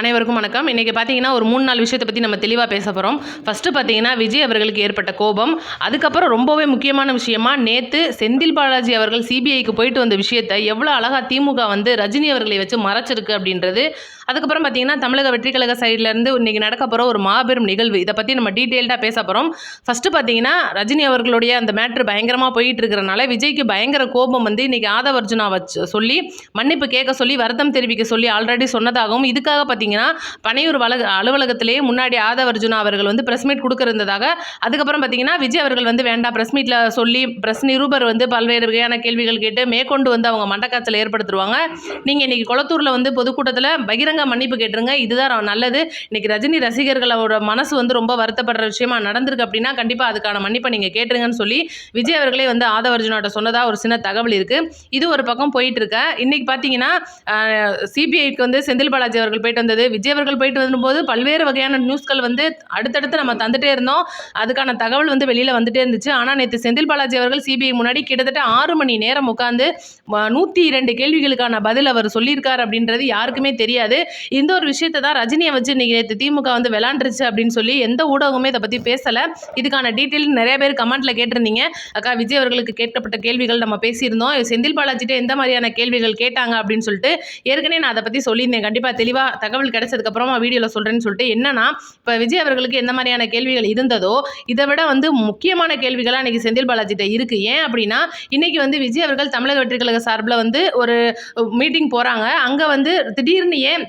அனைவருக்கும் வணக்கம். இன்றைக்கி பார்த்தீங்கன்னா ஒரு 3-4 விஷயத்தை பற்றி நம்ம தெளிவாக பேச போகிறோம். ஃபஸ்ட்டு பார்த்தீங்கன்னா விஜய் அவர்களுக்கு ஏற்பட்ட கோபம், அதுக்கப்புறம் ரொம்பவே முக்கியமான விஷயமா நேற்று செந்தில் பாலாஜி அவர்கள் சிபிஐக்கு போயிட்டு வந்த விஷயத்தை எவ்வளோ அழகாக திமுக வந்து ரஜினி அவர்களை வச்சு மறைச்சிருக்கு அப்படின்றது, அதுக்கப்புறம் பார்த்தீங்கன்னா தமிழக வெற்றி கழக சைட்லேருந்து இன்றைக்கி நடக்க போகிற ஒரு மாபெரும் நிகழ்வு, இதை பற்றி நம்ம டீட்டெயில்டாக பேச போகிறோம். ஃபஸ்ட்டு பார்த்தீங்கன்னா ரஜினி அவர்களுடைய அந்த மேட்ரு பயங்கரமாக போயிட்டு இருக்கிறனால விஜய்க்கு பயங்கர கோபம் வந்து இன்றைக்கி ஆதவ அர்ஜுனா வச்சு சொல்லி மன்னிப்பு கேட்க சொல்லி வருத்தம் தெரிவிக்க சொல்லி ஆல்ரெடி சொன்னதாகவும், இதுக்காக பார்த்தீங்கன்னா பனையூர் அலுவலகத்திலேயே முன்னாடி ஆதவ அர்ஜுனா அவர்கள் வந்து பிரஸ் மீட் கொடுக்கிருந்ததாக, அதுக்கப்புறம் பார்த்தீங்கன்னா விஜய் அவர்கள் வந்து வேண்டாம் பிரஸ் மீட்டில் சொல்லி பிரஸ் நிருபர் வந்து பல்வேறு வகையான கேள்விகள் கேட்டு மேற்கொண்டு வந்து அவங்க மண்டக்காய்ச்சல் ஏற்படுத்துருவாங்க. நீங்கள் இன்றைக்கி கொளத்தூரில் வந்து பொதுக்கூட்டத்தில் பகிரங்க மன்னிப்பு கேட்டுருங்க, இதுதான் நல்லது. இன்றைக்கி ரஜினி ரசிகர்களோட மனசு வந்து ரொம்ப வருத்தப்படுற விஷயமா நடந்திருக்கு அப்படின்னா கண்டிப்பாக அதுக்கான மன்னிப்பை நீங்கள் கேட்டுருங்கன்னு சொல்லி விஜய் அவர்களே வந்து ஆதவ அர்ஜுனாட்ட சொன்னதாக ஒரு சின்ன தகவல் இருக்குது. இது ஒரு பக்கம் போயிட்டு இருக்க. இன்றைக்கி பார்த்தீங்கன்னா சிபிஐக்கு வந்து செந்தில் பாலாஜி அவர்கள் போயிட்டு வந்தது, விஜய் அவர்கள் போயிட்டு வரும்போது பல்வேறு வகையான நியூஸ்கள் வந்து அடுத்தடுத்து நம்ம தந்துட்டே இருந்தோம். அதுக்கான தகவல் வந்து வெளியில் வந்துட்டே இருந்துச்சு. ஆனால் நேற்று செந்தில் பாலாஜி அவர்கள் சிபிஐ முன்னாடி கிட்டத்தட்ட 6 மணி நேரம் உட்காந்து 102 கேள்விகளுக்கான பதில் அவர் சொல்லியிருக்கார் அப்படின்றது யாருக்குமே தெரியாது. இந்த ஒரு விஷயத்தை தான் ரஜினியை வச்சு இன்றைக்கி நேற்று திமுக வந்து விளாண்டுருச்சு அப்படின்னு சொல்லி எந்த ஊடகமே இதை பற்றி பேசலை. இதுக்கான டீட்டெயில் நிறைய பேர் கமெண்ட்டில் கேட்டிருந்தீங்க. அக்கா விஜய் அவர்களுக்கு கேட்கப்பட்ட கேள்விகள் நம்ம பேசியிருந்தோம், செந்தில் பாலாஜிட்டே எந்த மாதிரியான கேள்விகள் கேட்டாங்க அப்படின்னு சொல்லிட்டு ஏற்கனவே நான் அதை பற்றி சொல்லியிருந்தேன். கண்டிப்பாக தெளிவாக தகவல் கிடைச்சதுக்கப்புறமா வீடியோவில் சொல்கிறேன்னு சொல்லிட்டு, என்னன்னா இப்போ விஜய் அவர்களுக்கு எந்த மாதிரியான கேள்விகள் இருந்ததோ இதை விட வந்து முக்கியமான கேள்விகளாக இன்றைக்கி செந்தில் பாலாஜிட்ட இருக்குது. ஏன் அப்படின்னா இன்றைக்கி வந்து விஜய் அவர்கள் தமிழக வெற்றி கழக சார்பில் வந்து ஒரு மீட்டிங் போகிறாங்க. அங்கே வந்து திடீர்னு ஏன்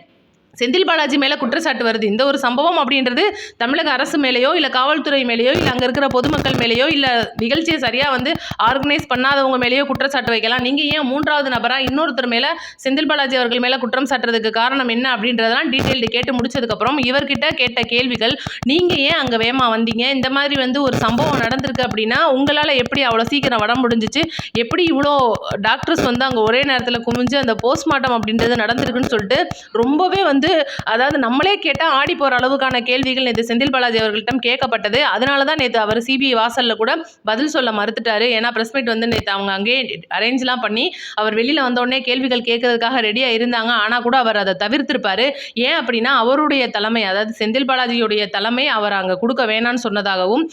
செந்தில் பாலாஜி மேலே குற்றச்சாட்டு வருது. இந்த ஒரு சம்பவம் அப்படின்றது தமிழக அரசு மேலேயோ இல்லை காவல்துறை மேலேயோ இல்லை அங்கே இருக்கிற பொதுமக்கள் மேலேயோ இல்லை நிகழ்ச்சியை சரியாக வந்து ஆர்கனைஸ் பண்ணாதவங்க மேலேயோ குற்றச்சாட்டு வைக்கலாம். நீங்கள் ஏன் 3வது நபராக இன்னொருத்தர் மேலே செந்தில் பாலாஜி அவர்கள் மேலே குற்றம் சாட்டுறதுக்கு காரணம் என்ன அப்படின்றதெல்லாம் டீட்டெயில் கேட்டு முடிச்சதுக்கப்புறம் இவர்கிட்ட கேட்ட கேள்விகள், நீங்கள் ஏன் அங்கே வேகமாக வந்தீங்க, இந்த மாதிரி வந்து ஒரு சம்பவம் நடந்திருக்கு அப்படின்னா உங்களால் எப்படி அவ்வளோ சீக்கிரம் வர முடிஞ்சிச்சு, எப்படி இவ்வளோ டாக்டர்ஸ் வந்து அங்கே ஒரே நேரத்தில் குமிஞ்சு அந்த போஸ்ட்மார்ட்டம் அப்படின்றது நடந்திருக்குன்னு சொல்லிட்டு ரொம்பவே வந்து அதாவது நம்மளே கேட்டால் ஆடி போகிற அளவுக்கான கேள்விகள் நேற்று செந்தில் பாலாஜி அவர்களிடம் கேட்கப்பட்டது. அதனால தான் நேற்று அவர் சிபிஐ வாசலில் கூட பதில் சொல்ல மறுத்துட்டாரு. ஏன்னா ப்ரெஸ் மீட் வந்து நேற்று அவங்க அங்கேயே அரேஞ்ச்லாம் பண்ணி அவர் வெளியில் வந்தோடனே கேள்விகள் கேட்கறதுக்காக ரெடியாக இருந்தாங்க. ஆனால் கூட அவர் அதை தவிர்த்திருப்பார். ஏன் அப்படின்னா அவருடைய தலைமை, அதாவது செந்தில் பாலாஜியுடைய தலைமை அவர் அங்கே கொடுக்க வேணான்னு சொன்னதாகவும்,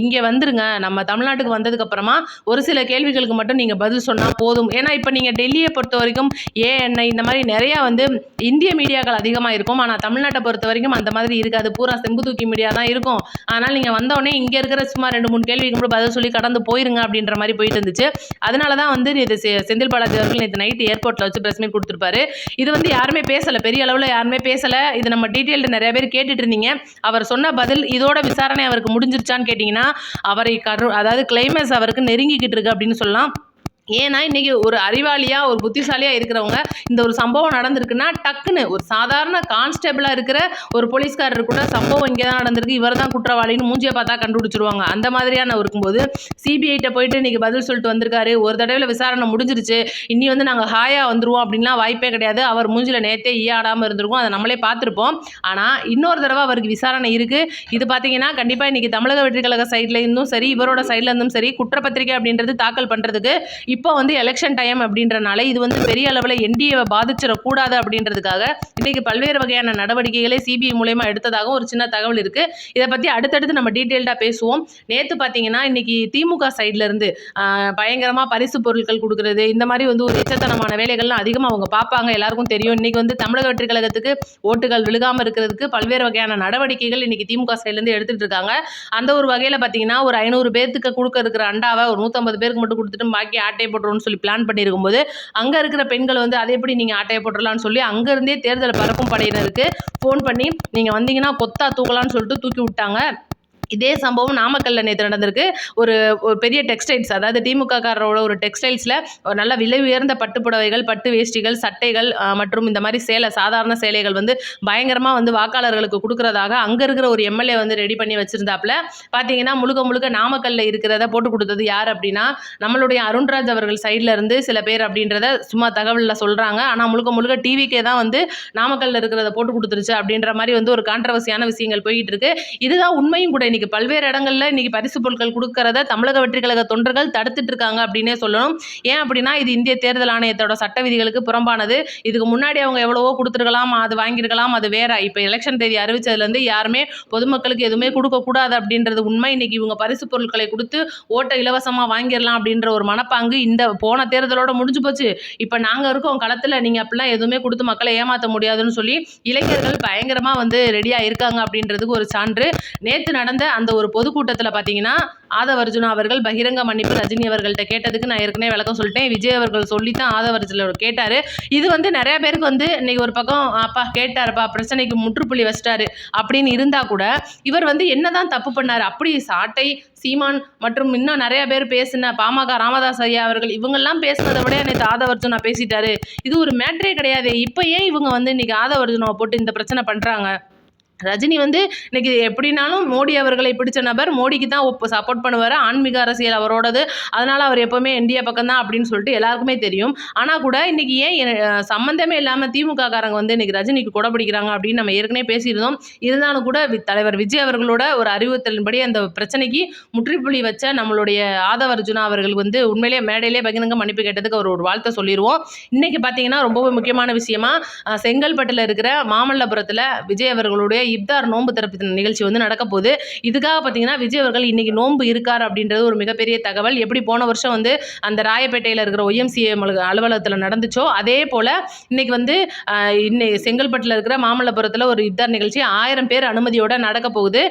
இங்கே வந்துருங்க, நம்ம தமிழ்நாட்டுக்கு வந்ததுக்கப்புறமா ஒரு சில கேள்விகளுக்கு மட்டும் நீங்கள் பதில் சொன்னால் போதும். ஏன்னா இப்போ நீங்கள் டெல்லியை பொறுத்த வரைக்கும் ஏஎன்ஐ இந்த மாதிரி நிறையா வந்து இந்திய மீடியாக்கள் அதிகமாக இருக்கும். ஆனால் தமிழ்நாட்டை பொறுத்த வரைக்கும் அந்த மாதிரி இருக்காது, பூரா செம்பு தூக்கி மீடியா தான் இருக்கும். ஆனால் நீங்கள் வந்தோடனே இங்கே இருக்கிற சும்மா 2-3 கேள்விக்கு கூட பதில் சொல்லி கடந்து போயிருங்க அப்படின்ற மாதிரி போயிட்டு இருந்துச்சு. அதனால தான் வந்து இது செந்தில் பாலாஜி அவர்கள் நேற்று நைட்டு ஏர்போர்ட்டில் வச்சு ப்ரெஸ் மீட் கொடுத்துருப்பாரு. இது வந்து யாருமே பேசலை, பெரிய அளவில் யாருமே பேசலை. இது நம்ம டீட்டெயில்டு நிறைய பேர் கேட்டுட்டு இருந்தீங்க. அவர் சொன்ன பதில் இதோட விசாரணை அவருக்கு முடிஞ்சிருச்சான்னு கேட்டிங்கன்னா அவரை அதாவது கிளைமேக்ஸ் அவருக்கு நெருங்கிக்கிட்டு இருக்கு அப்படின்னு சொல்லலாம். ஏன்னா இன்றைக்கி ஒரு அறிவாளியாக ஒரு புத்திசாலியாக இருக்கிறவங்க இந்த ஒரு சம்பவம் நடந்திருக்குன்னா டக்குன்னு ஒரு சாதாரண கான்ஸ்டபிளாக இருக்கிற ஒரு போலீஸ்காரர் கூட சம்பவம் இங்கே தான் நடந்திருக்கு, இவர் தான் குற்றவாளின்னு மூஞ்சியை பார்த்தா கண்டுபிடிச்சிருவாங்க. அந்த மாதிரியான இருக்கும்போது சிபிஐட்ட போயிட்டு இன்றைக்கி பதில் சொல்லிட்டு வந்திருக்காரு. ஒரு தடவையில் விசாரணை முடிஞ்சிருச்சு, இன்னி வந்து நாங்கள் ஹாயாக வந்துருவோம் அப்படின்லாம் வாய்ப்பே கிடையாது. அவர் மூஞ்சில் நேற்றே ஈயாடாமல் இருந்திருக்கும், அதை நம்மளே பார்த்துருப்போம். ஆனால் இன்னொரு தடவை அவருக்கு விசாரணை இருக்குது. இது பார்த்தீங்கன்னா கண்டிப்பாக இன்றைக்கி தமிழக வெற்றி கழக சைடில் இருந்தும் சரி, இவரோட சைடில் இருந்தும் சரி, குற்றப்பத்திரிகை அப்படின்றது தாக்கல் பண்ணுறதுக்கு இப்போ வந்து எலெக்ஷன் டைம் அப்படின்றனால இது வந்து பெரிய அளவில் என்டிஏவை பாதிச்சிடக்கூடாது அப்படின்றதுக்காக இன்றைக்கி பல்வேறு வகையான நடவடிக்கைகளை சிபிஐ மூலமா எடுத்ததாக ஒரு சின்ன தகவல் இருக்குது. இதை பற்றி அடுத்தடுத்து நம்ம டீட்டெயில்டாக பேசுவோம். நேற்று பார்த்தீங்கன்னா இன்றைக்கி திமுக சைட்லேருந்து பயங்கரமாக பரிசு பொருட்கள் கொடுக்குறது, இந்த மாதிரி வந்து ஒரு எச்சத்தனமான வேலைகள்லாம் அதிகமாக அவங்க பார்ப்பாங்க, எல்லாருக்கும் தெரியும். இன்றைக்கி வந்து தமிழக வெற்றி கழகத்துக்கு ஓட்டுகள் விழுகாமல் இருக்கிறதுக்கு பல்வேறு வகையான நடவடிக்கைகள் இன்றைக்கி திமுக சைட்லேருந்து எடுத்துகிட்டு இருக்காங்க. அந்த ஒரு வகையில் பார்த்தீங்கன்னா ஒரு 500 பேருக்கு கொடுக்க இருக்கிற அண்டாவை ஒரு 150 பேருக்கு மட்டும் கொடுத்துட்டு பாக்கி ஆட்டை போட்டுருவோம்னு சொல்லி பிளான் பண்ணியிருக்கும்போது அங்கே இருக்கிற பெண்கள் வந்து அதை எப்படி நீங்கள் ஆட்டையை போட்டுடலான்னு சொல்லி அங்கேருந்தே தேர்தல் பறக்கும் படையினருக்கு ஃபோன் பண்ணி நீங்கள் வந்தீங்கன்னா கொத்தா தூக்கலான்னு சொல்லிட்டு தூக்கி விட்டாங்க. இதே சம்பவம் நாமக்கல்ல நேற்று நடந்திருக்கு. ஒரு பெரிய டெக்ஸ்டைல்ஸ், அதாவது திமுக காரரோட ஒரு டெக்ஸ்டைல்ஸில் ஒரு நல்ல விலை உயர்ந்த பட்டுப்புடவைகள், பட்டு வேஷ்டிகள், சட்டைகள் மற்றும் இந்த மாதிரி சாதாரண சேலைகள் வந்து பயங்கரமாக வந்து வாக்காளர்களுக்கு கொடுக்குறதாக அங்கே இருக்கிற ஒரு எம்எல்ஏ வந்து ரெடி பண்ணி வச்சுருந்தாப்புல. பார்த்தீங்கன்னா முழுக்க நாமக்கல்ல இருக்கிறத போட்டு கொடுத்தது யார் அப்படின்னா நம்மளுடைய அருண்ராஜ் அவர்கள் சைடில் இருந்து சில பேர் அப்படின்றத சும்மா தகவலில் சொல்கிறாங்க. ஆனால் முழுக்க டிவிக்கே தான் வந்து நாமக்கல்ல இருக்கிறத போட்டு கொடுத்துருச்சு அப்படின்ற மாதிரி வந்து ஒரு கான்ட்ரவர்சியான விஷயங்கள் போயிட்டு இருக்கு. இதுதான் உண்மையும் கூட. இன்னைக்கு பல்வேறு இடங்கள்ல இன்னைக்கு பரிசு பொருட்கள் கொடுக்கறத தமிழக வெற்றி கழக தொண்டர்கள் தடுத்துட்டு இருக்காங்க அப்படின்னே சொல்லணும். ஏன் அப்படின்னா இது இந்திய தேர்தல் ஆணையத்தோட சட்ட விதிகளுக்கு புறம்பானது. இதுக்கு முன்னாடி அவங்க எவ்வளவோ கொடுத்துருக்கலாம், அது வாங்கியிருக்கலாம், அது வேற. இப்போ எலெக்ஷன் தேதி அறிவிச்சதுலேருந்து யாருமே பொதுமக்களுக்கு எதுவுமே கொடுக்கக்கூடாது அப்படின்றது உண்மை. இன்னைக்கு இவங்க பரிசு பொருட்களை கொடுத்து ஓட்டை இலவசமாக வாங்கிடலாம் அப்படின்ற ஒரு மனப்பாங்கு இந்த போன தேர்தலோட முடிஞ்சு போச்சு. இப்போ நாங்கள் இருக்கோம் களத்தில், நீங்கள் அப்படிலாம் எதுவுமே கொடுத்து மக்களை ஏமாற்ற முடியாதுன்னு சொல்லி இளைஞர்கள் பயங்கரமாக வந்து ரெடியாக இருக்காங்க அப்படின்றதுக்கு ஒரு சான்று. நேற்று நடந்த அந்த ஒரு பொதுக்கூட்டத்தில் பார்த்தீங்கன்னா ஆதவ அர்ஜுனா அவர்கள் பகிரங்க மன்னிப்பு ரஜினி அவர்கள்ட்ட கேட்டதுக்கு நான் ஏற்கனவே விளக்கம் சொல்லிட்டேன். விஜய் அவர்கள் சொல்லித்தான் ஆதவ அர்ஜுனா கேட்டார். இது வந்து நிறைய பேருக்கு வந்து இன்னைக்கு ஒரு பக்கம் அப்பா கேட்டாருப்பா பிரச்சனைக்கு முற்றுப்புள்ளி வச்சிட்டாரு அப்படின்னு இருந்தால் கூட இவர் வந்து என்னதான் தப்பு பண்ணார்? அப்படி சாட்டை சீமான் மற்றும் இன்னும் நிறைய பேர் பேசின பாமக ராமதாஸ் ஐயா அவர்கள் இவங்கெல்லாம் பேசுனதை விட நேற்று ஆதவ அர்ஜுனா பேசிட்டாரு. இது ஒரு மேட்டரே கிடையாது. இப்போ ஏன் இவங்க வந்து இன்னைக்கு ஆதவ அர்ஜுனாவை போட்டு இந்த பிரச்சனை பண்ணுறாங்க? ரஜினி வந்து இன்னைக்கு எப்படினாலும் மோடி அவர்களை பிடிச்ச நபர், மோடிக்கு தான் சப்போர்ட் பண்ணுவார், ஆன்மீக அரசியல் அவரோடது, அதனால் அவர் எப்போவுமே இந்தியா பக்கம் தான் அப்படின்னு சொல்லிட்டு எல்லாருக்குமே தெரியும். ஆனால் கூட இன்னைக்கு ஏன் சம்மந்தமே இல்லாமல் திமுக காரங்க வந்து இன்னைக்கு ரஜினிக்கு கொடை பிடிக்கிறாங்க அப்படின்னு நம்ம ஏற்கனவே பேசியிருந்தோம். இருந்தாலும் கூட தலைவர் விஜய் அவர்களோட ஒரு அறிவுறுத்தலின்படி அந்த பிரச்சனைக்கு முற்றுப்புள்ளி வச்ச நம்மளுடைய ஆதவ அர்ஜுனா அவர்கள் வந்து உண்மையிலேயே மேடையிலே பகிரங்க மன்னிப்பு கேட்டதுக்கு அவர் ஒரு வாழ்த்தை சொல்லிடுவோம். இன்னைக்கு பார்த்தீங்கன்னா ரொம்பவே முக்கியமான விஷயமா செங்கல்பட்டில் இருக்கிற மாமல்லபுரத்தில் விஜய் அவர்களுடைய இப்தார் நோன்பு திறப்பு நிகழ்ச்சி வந்து நடக்க போகுது. இதுக்காக பார்த்தீங்கன்னா விஜய் அவர்கள் இன்னைக்கு நோன்பு இருக்கார் அப்படின்றது ஒரு மிகப்பெரிய தகவல். எப்படி போன வருஷம் வந்து அந்த ராயப்பேட்டையில் இருக்கிற OMCA அலுவலகத்தில் நடந்துச்சோ அதே போல் இன்னைக்கு வந்து இன்னைக்கு செங்கல்பட்டில் இருக்கிற மாமல்லபுரத்தில் ஒரு இப்தார் நிகழ்ச்சி 1000 பேர் அனுமதியோட நடக்க போகுது.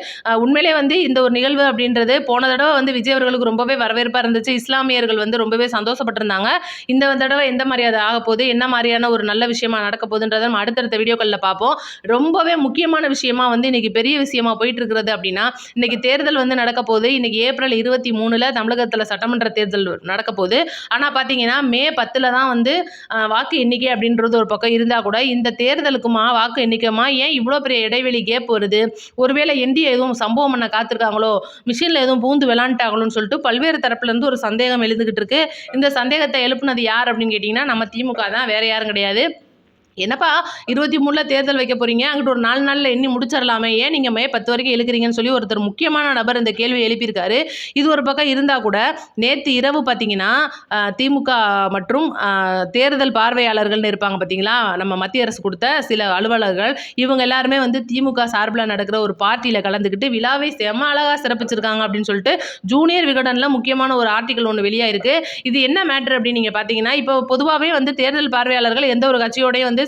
உண்மையிலே வந்து இந்த ஒரு நிகழ்வு அப்படின்றது போன தடவை வந்து விஜய் அவர்களுக்கு ரொம்பவே வரவேற்பாக இருந்துச்சு. இஸ்லாமியர்கள் வந்து ரொம்பவே சந்தோஷப்பட்டிருந்தாங்க. இந்த தடவை எந்த மாதிரி அது ஆக போகுது, என்ன மாதிரியான ஒரு நல்ல விஷயமா நடக்க போகுதுன்றதை நம்ம அடுத்தடுத்த வீடியோக்களில் பார்ப்போம். ரொம்பவே முக்கியமான விஷயமா வந்து இன்னைக்கு பெரிய விஷயமா போயிட்டு இருக்கிறது அப்படின்னா இன்னைக்கு தேர்தல் வந்து நடக்க போகுது. இன்னைக்கு ஏப்ரல் 23 தமிழகத்தில் சட்டமன்ற தேர்தல் நடக்க போகுது. ஆனால் பார்த்தீங்கன்னா மே 10 தான் வந்து வாக்கு எண்ணிக்கை அப்படின்றது ஒரு பக்கம் இருந்தால் கூட இந்த தேர்தலுக்குமா வாக்கு எண்ணிக்கைமா ஏன் இவ்வளோ பெரிய இடைவெளி கேப் வருது? ஒருவேளை என்டிஏ எதுவும் சம்பவம் பண்ண காத்திருக்காங்களோ, மிஷினில் எதுவும் பூந்து விளாண்டுட்டாங்களோன்னு சொல்லிட்டு பல்வேறு தரப்புலேருந்து ஒரு சந்தேகம் எழுந்துகிட்டு இருக்கு. இந்த சந்தேகத்தை எழுப்புனது யார் அப்படின்னு கேட்டிங்கன்னா நம்ம திமுக தான், வேற யாரும் கிடையாது. என்னப்பா 23 தேர்தல் வைக்க போறீங்க, அங்கிட்டு ஒரு 4 நாளில் எண்ணி முடிச்சிடலாமே, ஏன் நீங்கள் மே 10 வரைக்கும் இழுக்கிறீங்கன்னு சொல்லி ஒருத்தர் முக்கியமான நபர் இந்த கேள்வி எழுப்பியிருக்காரு. இது ஒரு பக்கம் இருந்தால் கூட நேற்று இரவு பார்த்தீங்கன்னா திமுக மற்றும் தேர்தல் பார்வையாளர்கள்னு இருப்பாங்க பார்த்தீங்களா, நம்ம மத்திய அரசு கொடுத்த சில அலுவலர்கள், இவங்க எல்லாருமே வந்து திமுக சார்பில் நடக்கிற ஒரு பார்ட்டியில் கலந்துக்கிட்டு விழாவை செம அழகாக சிறப்பிச்சிருக்காங்க அப்படின்னு சொல்லிட்டு ஜூனியர் விகடனில் முக்கியமான ஒரு ஆர்டிக்கல் ஒன்று வெளியாயிருக்கு. இது என்ன மேட்ரு அப்படின்னு நீங்கள் பார்த்தீங்கன்னா, இப்போ பொதுவாகவே வந்து தேர்தல் பார்வையாளர்கள் எந்த ஒரு கட்சியோடையும் வந்து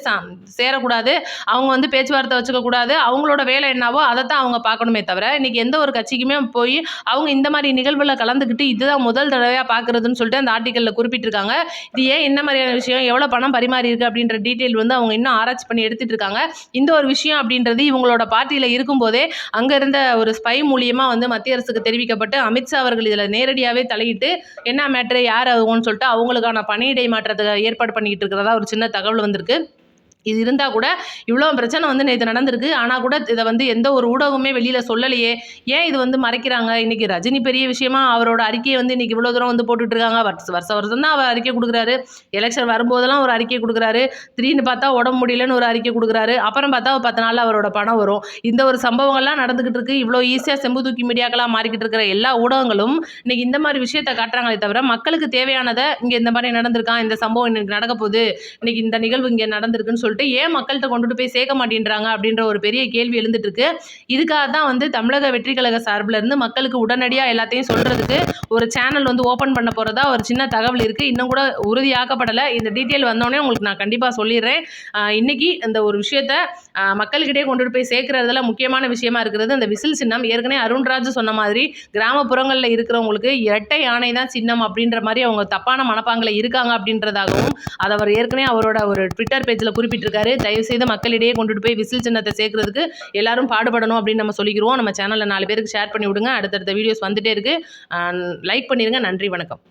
சேரக்கூடாது, அவங்க வந்து பேச்சுவார்த்தை வச்சுக்க கூடாது, அவங்களோட வேலை என்னவோ அதை தான் அவங்க பார்க்கணுமே தவிர இன்னைக்கு எந்த ஒரு கட்சிக்குமே போய் அவங்க இந்த மாதிரி நிகழ்வில் கலந்துக்கிட்டு இதுதான் முதல் தடவையாக பார்க்குறதுன்னு சொல்லிட்டு அந்த ஆர்டிக்கலில் குறிப்பிட்டிருக்காங்க. இது ஏன் என்ன மாதிரியான விஷயம், எவ்வளோ பணம் பரிமாறி இருக்கு அப்படின்ற டீட்டெயில் வந்து அவங்க இன்னும் ஆராய்ச்சி பண்ணி எடுத்துட்டு இருக்காங்க. இந்த ஒரு விஷயம் அப்படின்றது இவங்களோட பார்ட்டியில் இருக்கும்போதே அங்கே இருந்த ஒரு ஸ்பை மூலியமாக வந்து மத்திய அரசுக்கு தெரிவிக்கப்பட்டு அமித்ஷா அவர்கள் இதில் நேரடியாகவே தலையிட்டு என்ன மேட்ரு யார் ஆகும்னு சொல்லிட்டு அவங்களுக்கான பணியிடை மாற்றத்தை ஏற்பாடு பண்ணிக்கிட்டு இருக்கிறதா ஒரு சின்ன தகவல் வந்திருக்கு. இது இருந்தால் கூட இவ்வளோ பிரச்சனை வந்து நேற்று நடந்திருக்கு. ஆனால் கூட இதை வந்து எந்த ஒரு ஊடகமே வெளியில் சொல்லலையே, ஏன் இது வந்து மறைக்கிறாங்க? இன்றைக்கி ரஜினி பெரிய விஷயமா அவரோட அறிக்கையை வந்து இன்றைக்கி இவ்வளோ தூரம் வந்து போட்டுட்ருக்காங்க. வருஷம் தான் அவர் அறிக்கை கொடுக்குறாரு. எலெக்ஷன் வரும்போதெல்லாம் ஒரு அறிக்கை கொடுக்குறாரு. திடீர்னு பார்த்தா உடம்பு முடியலன்னு ஒரு அறிக்கை கொடுக்குறாரு. அப்புறம் பார்த்தா 10 நாளில் அவரோட பணம் வரும். இந்த ஒரு சம்பவங்கள்லாம் நடந்துக்கிட்டு இருக்குது. இவ்வளோ ஈஸியாக செம்பு தூக்கி மீடியாக்கெல்லாம் மாறிக்கிட்டு இருக்கிற எல்லா ஊடகங்களும் இன்றைக்கி இந்த மாதிரி விஷயத்தை காட்டுறாங்களே தவிர மக்களுக்கு தேவையானதை இங்கே இந்த மாதிரி நடந்திருக்கான், இந்த சம்பவம் இன்றைக்கி நடக்க போகுது, இன்றைக்கி இந்த நிகழ்வு இங்கே நடந்திருக்குன்னு சொல்லிட்டு ஏன் மக்கள்கிட்ட கொண்டுட்டு போய் சேர்க்க மாட்டேன்றாங்க அப்படின்ற ஒரு பெரிய கேள்வி எழுந்துட்டு இருக்கு. இதுக்காக தான் வந்து தமிழக வெற்றி கழக சார்பில் இருந்து மக்களுக்கு உடனடியாக எல்லாத்தையும் சொல்றதுக்கு ஒரு சேனல் வந்து ஓப்பன் பண்ண போறதா ஒரு சின்ன தகவல் இருக்கு. இன்னும் கூட உறுதியாக்கப்படலை. இந்த டீட்டெயில் வந்தோடனே உங்களுக்கு நான் கண்டிப்பாக சொல்லிடுறேன். இன்னைக்கு இந்த ஒரு விஷயத்த மக்கள்கிட்டே கொண்டுட்டு போய் சேர்க்கறதுல முக்கியமான விஷயமா இருக்கிறது அந்த விசில் சின்னம். ஏற்கனவே அருண்ராஜ் சொன்ன மாதிரி கிராமப்புறங்களில் இருக்கிறவங்களுக்கு இரட்டை யானை தான் சின்னம் அப்படின்ற மாதிரி அவங்க தப்பான மனப்பாங்கில் இருக்காங்க அப்படின்றதாகவும் அதை அவர் ஏற்கனவே அவரோட ஒரு ட்விட்டர் பேஜில் குறிப்பிட்டிருக்காரு. தயவுசெய்து மக்களிடையே கொண்டுட்டு போய் விசில் சின்னத்தை சேர்க்கறதுக்கு எல்லாரும் பாடுபடணும் அப்படின்னு நம்ம சொல்லிக்கிறோம். நம்ம சேனலில் 4 பேருக்கு ஷேர் பண்ணி விடுங்க. அடுத்தடுத்த வீடியோஸ் வந்துட்டே இருக்கு. லைக் பண்ணிடுங்க. நன்றி, வணக்கம்.